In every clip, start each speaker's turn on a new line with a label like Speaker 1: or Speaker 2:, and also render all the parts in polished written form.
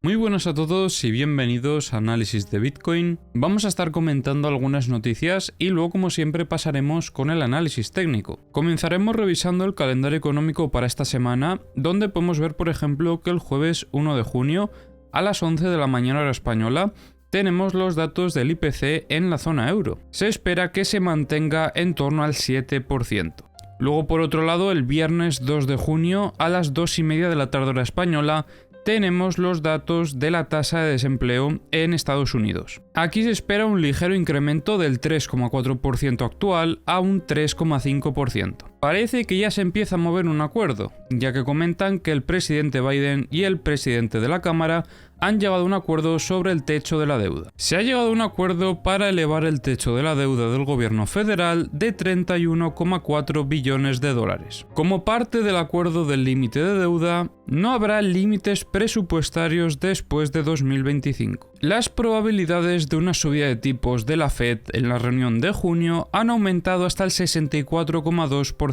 Speaker 1: Muy buenas a todos y bienvenidos a Análisis de Bitcoin. Vamos a estar comentando algunas noticias y luego, como siempre, pasaremos con el análisis técnico. Comenzaremos revisando el calendario económico para esta semana, donde podemos ver, por ejemplo, que el jueves 1 de junio a las 11 de la mañana hora española tenemos los datos del IPC en la zona euro. Se espera que se mantenga en torno al 7%. Luego, por otro lado, el viernes 2 de junio a las 2:30 de la tarde hora española tenemos los datos de la tasa de desempleo en Estados Unidos. Aquí se espera un ligero incremento del 3,4% actual a un 3,5%. Parece que ya se empieza a mover un acuerdo, ya que comentan que el presidente Biden y el presidente de la Cámara han llegado a un acuerdo sobre el techo de la deuda. Se ha llegado a un acuerdo para elevar el techo de la deuda del gobierno federal de 31,4 billones de dólares. Como parte del acuerdo del límite de deuda, no habrá límites presupuestarios después de 2025. Las probabilidades de una subida de tipos de la Fed en la reunión de junio han aumentado hasta el 64,2%.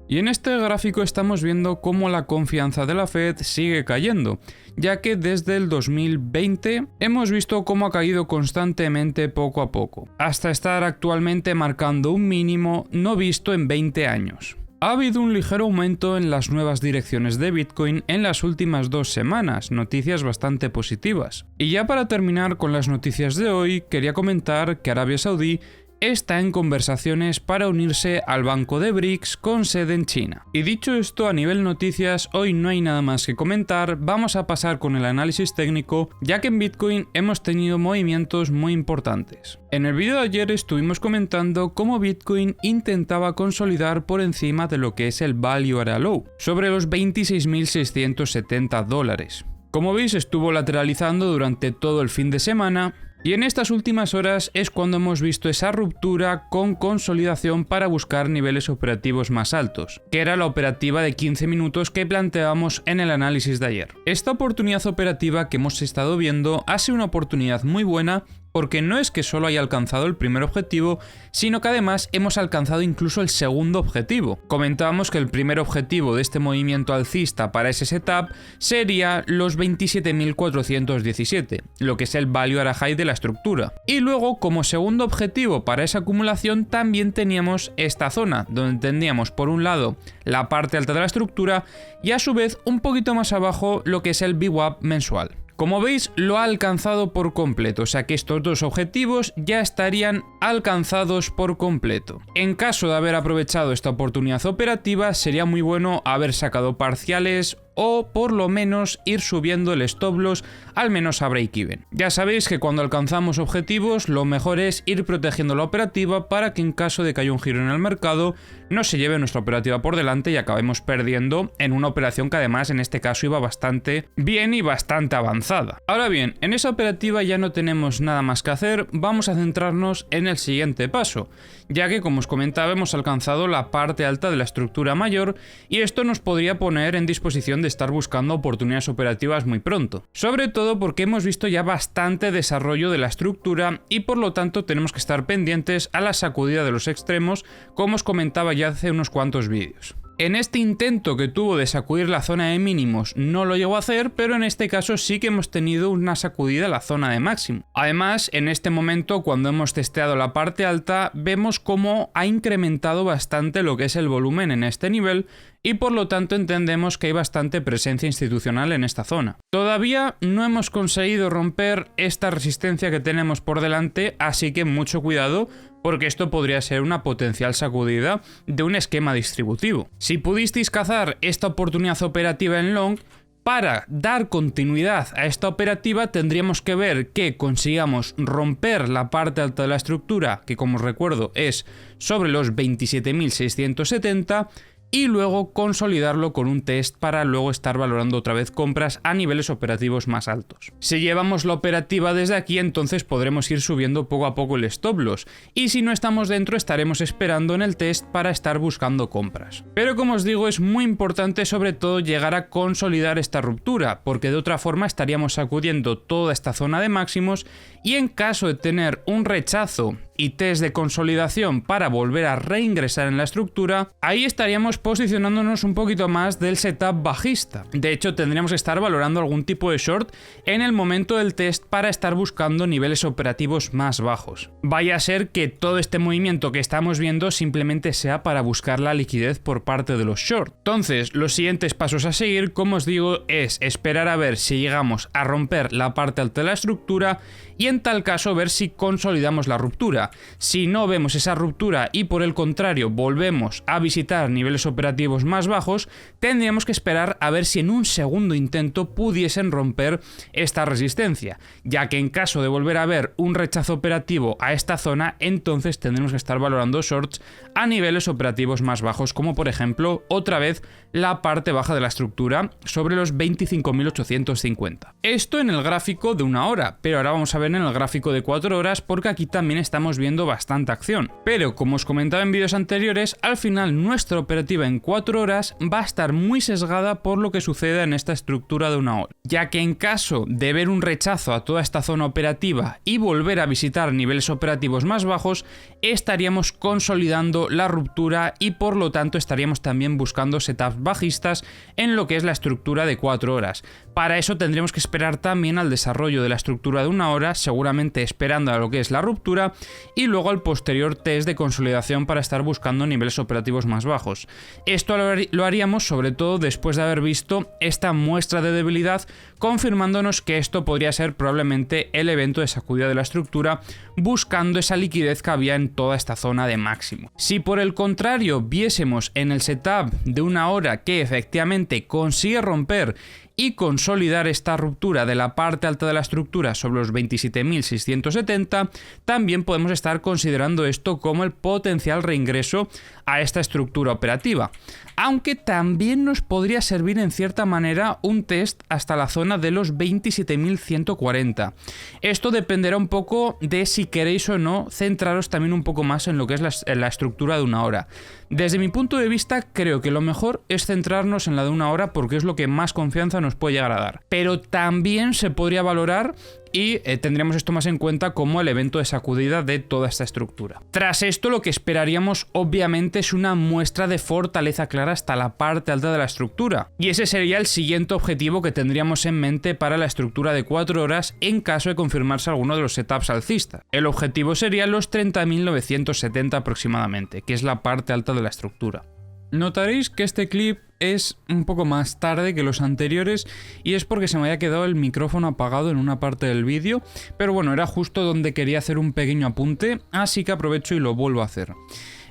Speaker 1: Y en este gráfico estamos viendo cómo la confianza de la Fed sigue cayendo, ya que desde el 2020 hemos visto cómo ha caído constantemente poco a poco, hasta estar actualmente marcando un mínimo no visto en 20 años. Ha habido un ligero aumento en las nuevas direcciones de Bitcoin en las últimas 2 semanas, noticias bastante positivas. Y ya para terminar con las noticias de hoy, quería comentar que Arabia Saudí está en conversaciones para unirse al banco de BRICS con sede en China. Y dicho esto, a nivel noticias, hoy no hay nada más que comentar, vamos a pasar con el análisis técnico, ya que en Bitcoin hemos tenido movimientos muy importantes. En el vídeo de ayer estuvimos comentando cómo Bitcoin intentaba consolidar por encima de lo que es el Value Area Low, sobre los $26.670. Como veis, estuvo lateralizando durante todo el fin de semana, y en estas últimas horas es cuando hemos visto esa ruptura con consolidación para buscar niveles operativos más altos, que era la operativa de 15 minutos que planteábamos en el análisis de ayer. Esta oportunidad operativa que hemos estado viendo ha sido una oportunidad muy buena, porque no es que solo haya alcanzado el primer objetivo, sino que además hemos alcanzado incluso el segundo objetivo. Comentábamos que el primer objetivo de este movimiento alcista para ese setup sería los 27.417, lo que es el value area high de la estructura. Y luego, como segundo objetivo para esa acumulación, también teníamos esta zona, donde tendríamos por un lado la parte alta de la estructura y a su vez un poquito más abajo lo que es el VWAP mensual. Como veis, lo ha alcanzado por completo, o sea que estos dos objetivos ya estarían alcanzados por completo. En caso de haber aprovechado esta oportunidad operativa, sería muy bueno haber sacado parciales o por lo menos ir subiendo el stop loss al menos a break-even. Ya sabéis que cuando alcanzamos objetivos lo mejor es ir protegiendo la operativa para que en caso de que haya un giro en el mercado no se lleve nuestra operativa por delante y acabemos perdiendo en una operación que además en este caso iba bastante bien y bastante avanzada. Ahora bien, en esa operativa ya no tenemos nada más que hacer, vamos a centrarnos en el siguiente paso, ya que como os comentaba hemos alcanzado la parte alta de la estructura mayor y esto nos podría poner en disposición de estar buscando oportunidades operativas muy pronto. Sobre todo porque hemos visto ya bastante desarrollo de la estructura y por lo tanto tenemos que estar pendientes a la sacudida de los extremos, como os comentaba ya hace unos cuantos vídeos. En este intento que tuvo de sacudir la zona de mínimos no lo llegó a hacer, pero en este caso sí que hemos tenido una sacudida a la zona de máximo. Además, en este momento, cuando hemos testeado la parte alta, vemos cómo ha incrementado bastante lo que es el volumen en este nivel y por lo tanto entendemos que hay bastante presencia institucional en esta zona. Todavía no hemos conseguido romper esta resistencia que tenemos por delante, así que mucho cuidado, porque esto podría ser una potencial sacudida de un esquema distributivo. Si pudisteis cazar esta oportunidad operativa en long, para dar continuidad a esta operativa tendríamos que ver que consigamos romper la parte alta de la estructura, que como os recuerdo es sobre los 27.670, y luego consolidarlo con un test para luego estar valorando otra vez compras a niveles operativos más altos. Si llevamos la operativa desde aquí, entonces podremos ir subiendo poco a poco el stop loss, y si no estamos dentro estaremos esperando en el test para estar buscando compras. Pero como os digo, es muy importante sobre todo llegar a consolidar esta ruptura, porque de otra forma estaríamos sacudiendo toda esta zona de máximos y en caso de tener un rechazo y test de consolidación para volver a reingresar en la estructura, ahí estaríamos posicionándonos un poquito más del setup bajista. De hecho, tendríamos que estar valorando algún tipo de short en el momento del test para estar buscando niveles operativos más bajos. Vaya a ser que todo este movimiento que estamos viendo simplemente sea para buscar la liquidez por parte de los short. Entonces, los siguientes pasos a seguir, como os digo, es esperar a ver si llegamos a romper la parte alta de la estructura y en tal caso ver si consolidamos la ruptura. Si no vemos esa ruptura y por el contrario volvemos a visitar niveles operativos más bajos, tendríamos que esperar a ver si en un segundo intento pudiesen romper esta resistencia, ya que en caso de volver a ver un rechazo operativo a esta zona, entonces tendremos que estar valorando shorts a niveles operativos más bajos, como por ejemplo otra vez la parte baja de la estructura sobre los 25.850. Esto en el gráfico de una hora, pero ahora vamos a ver en el gráfico de 4 horas porque aquí también estamos viendo bastante acción. Pero como os comentaba en vídeos anteriores, al final nuestra operativa en 4 horas va a estar muy sesgada por lo que suceda en esta estructura de una hora, ya que en caso de ver un rechazo a toda esta zona operativa y volver a visitar niveles operativos más bajos, estaríamos consolidando la ruptura y por lo tanto estaríamos también buscando setups bajistas en lo que es la estructura de 4 horas. Para eso tendríamos que esperar también al desarrollo de la estructura de una hora, seguramente esperando a lo que es la ruptura y luego al posterior test de consolidación para estar buscando niveles operativos más bajos. Esto lo haríamos sobre todo después de haber visto esta muestra de debilidad, confirmándonos que esto podría ser probablemente el evento de sacudida de la estructura, buscando esa liquidez que había en toda esta zona de máximo. Si por el contrario viésemos en el setup de una hora que efectivamente consigue romper y consolidar esta ruptura de la parte alta de la estructura sobre los 27.670, también podemos estar considerando esto como el potencial reingreso a esta estructura operativa. Aunque también nos podría servir en cierta manera un test hasta la zona de los 27.140. Esto dependerá un poco de si queréis o no centraros también un poco más en lo que es la estructura de una hora. Desde mi punto de vista, creo que lo mejor es centrarnos en la de una hora porque es lo que más confianza nos puede llegar a dar. Pero también se podría valorar y tendríamos esto más en cuenta como el evento de sacudida de toda esta estructura. Tras esto, lo que esperaríamos obviamente es una muestra de fortaleza clara hasta la parte alta de la estructura, y ese sería el siguiente objetivo que tendríamos en mente para la estructura de 4 horas en caso de confirmarse alguno de los setups alcistas. El objetivo sería los 30.970 aproximadamente, que es la parte alta de la estructura. Notaréis que este clip es un poco más tarde que los anteriores y es porque se me había quedado el micrófono apagado en una parte del vídeo, pero bueno, era justo donde quería hacer un pequeño apunte, así que aprovecho y lo vuelvo a hacer.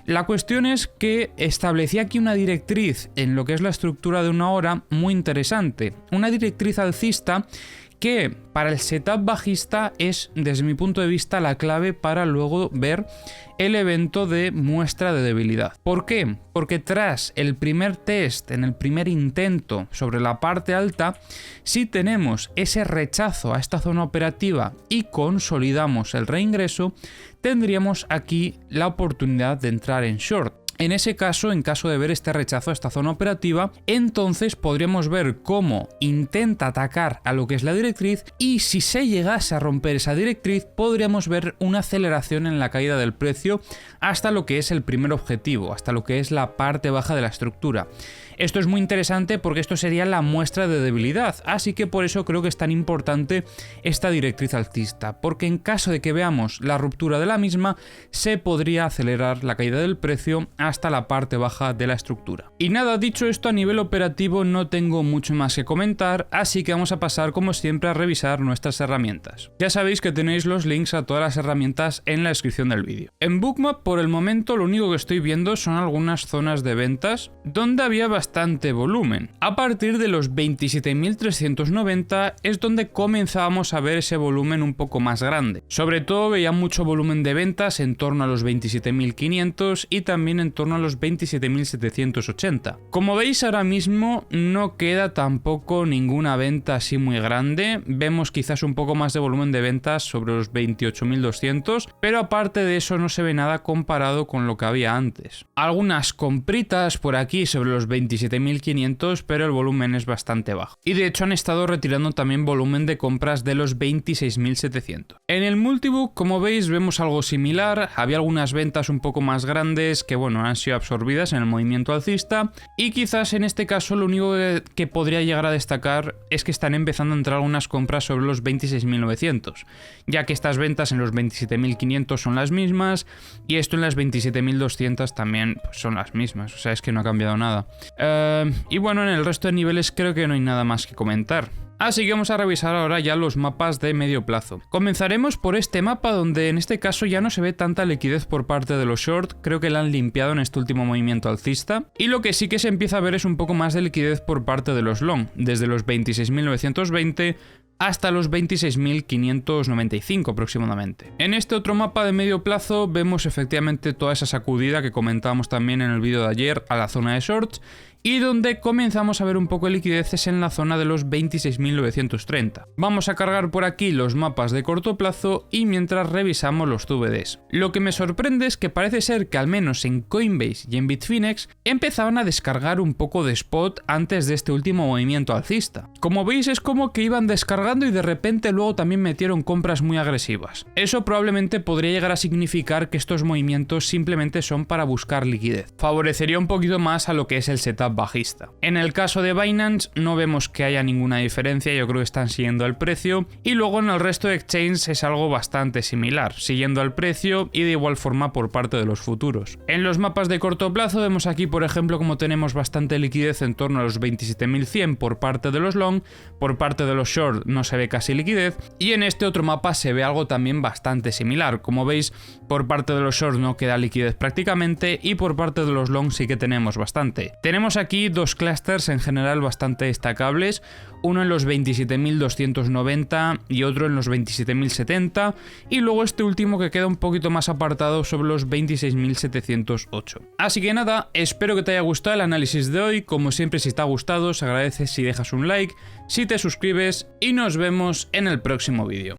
Speaker 1: La cuestión es que establecí aquí una directriz en lo que es la estructura de una hora muy interesante, una directriz alcista que para el setup bajista es, desde mi punto de vista, la clave para luego ver el evento de muestra de debilidad. ¿Por qué? Porque tras el primer test, en el primer intento sobre la parte alta, si tenemos ese rechazo a esta zona operativa y consolidamos el reingreso, tendríamos aquí la oportunidad de entrar en short. En ese caso, en caso de ver este rechazo a esta zona operativa, entonces podríamos ver cómo intenta atacar a lo que es la directriz y si se llegase a romper esa directriz, podríamos ver una aceleración en la caída del precio hasta lo que es el primer objetivo, hasta lo que es la parte baja de la estructura. Esto es muy interesante porque esto sería la muestra de debilidad, así que por eso creo que es tan importante esta directriz alcista, porque en caso de que veamos la ruptura de la misma, se podría acelerar la caída del precio hasta la parte baja de la estructura. Y nada, dicho esto, a nivel operativo no tengo mucho más que comentar, así que vamos a pasar como siempre a revisar nuestras herramientas. Ya sabéis que tenéis los links a todas las herramientas en la descripción del vídeo. En Bookmap, por el momento, lo único que estoy viendo son algunas zonas de ventas donde había bastante volumen. A partir de los 27.390 es donde comenzábamos a ver ese volumen un poco más grande. Sobre todo veía mucho volumen de ventas en torno a los 27.500 y también en torno a los 27.780. Como veis, ahora mismo no queda tampoco ninguna venta así muy grande. Vemos quizás un poco más de volumen de ventas sobre los 28.200, pero aparte de eso no se ve nada comparado con lo que había antes. Algunas compritas por aquí sobre los 27.000 27.500, pero el volumen es bastante bajo. Y de hecho han estado retirando también volumen de compras de los 26.700. En el Multibook, como veis, vemos algo similar. Había algunas ventas un poco más grandes que, bueno, han sido absorbidas en el movimiento alcista, y quizás en este caso lo único que podría llegar a destacar es que están empezando a entrar algunas compras sobre los 26.900, ya que estas ventas en los 27.500 son las mismas y esto en las 27.200 también pues, son las mismas, o sea, es que no ha cambiado nada. Y bueno, en el resto de niveles creo que no hay nada más que comentar. Así que vamos a revisar ahora ya los mapas de medio plazo. Comenzaremos por este mapa donde en este caso ya no se ve tanta liquidez por parte de los short, creo que la han limpiado en este último movimiento alcista, y lo que sí que se empieza a ver es un poco más de liquidez por parte de los long, desde los 26.920 hasta los 26.595 aproximadamente. En este otro mapa de medio plazo vemos efectivamente toda esa sacudida que comentábamos también en el vídeo de ayer a la zona de shorts, y donde comenzamos a ver un poco de liquideces en la zona de los 26.930. Vamos a cargar por aquí los mapas de corto plazo y mientras revisamos los CVDs. Lo que me sorprende es que parece ser que al menos en Coinbase y en Bitfinex empezaban a descargar un poco de spot antes de este último movimiento alcista. Como veis es como que iban descargando y de repente luego también metieron compras muy agresivas. Eso probablemente podría llegar a significar que estos movimientos simplemente son para buscar liquidez. Favorecería un poquito más a lo que es el setup bajista. En el caso de Binance no vemos que haya ninguna diferencia, yo creo que están siguiendo el precio, y luego en el resto de exchanges es algo bastante similar, siguiendo el precio y de igual forma por parte de los futuros. En los mapas de corto plazo vemos aquí por ejemplo como tenemos bastante liquidez en torno a los 27.100 por parte de los long, por parte de los short no se ve casi liquidez, y en este otro mapa se ve algo también bastante similar. Como veis, por parte de los short no queda liquidez prácticamente y por parte de los long sí que tenemos bastante. Tenemos aquí dos clusters en general bastante destacables, uno en los 27.290 y otro en los 27.070, y luego este último que queda un poquito más apartado sobre los 26.708. Así que nada, espero que te haya gustado el análisis de hoy. Como siempre, si te ha gustado, se agradece si dejas un like, si te suscribes, y nos vemos en el próximo vídeo.